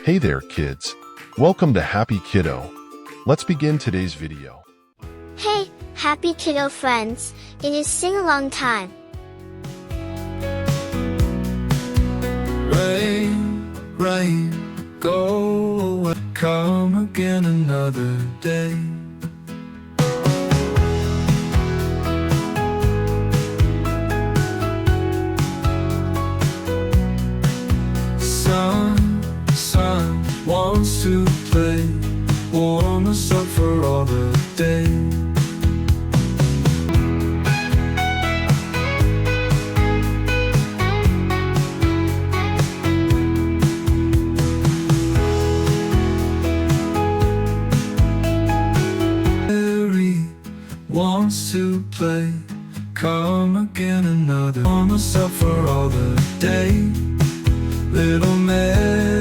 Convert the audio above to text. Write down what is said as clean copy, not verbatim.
Hey there, kids. Welcome to Happy Kiddo. Let's begin today's video. Hey, Happy Kiddo friends, it is sing-along time. Rain, rain, go away, come again another day. Sun wants to play, warm us up for all the day. Wants to play, come again another, warm us up for all the day. Little Mary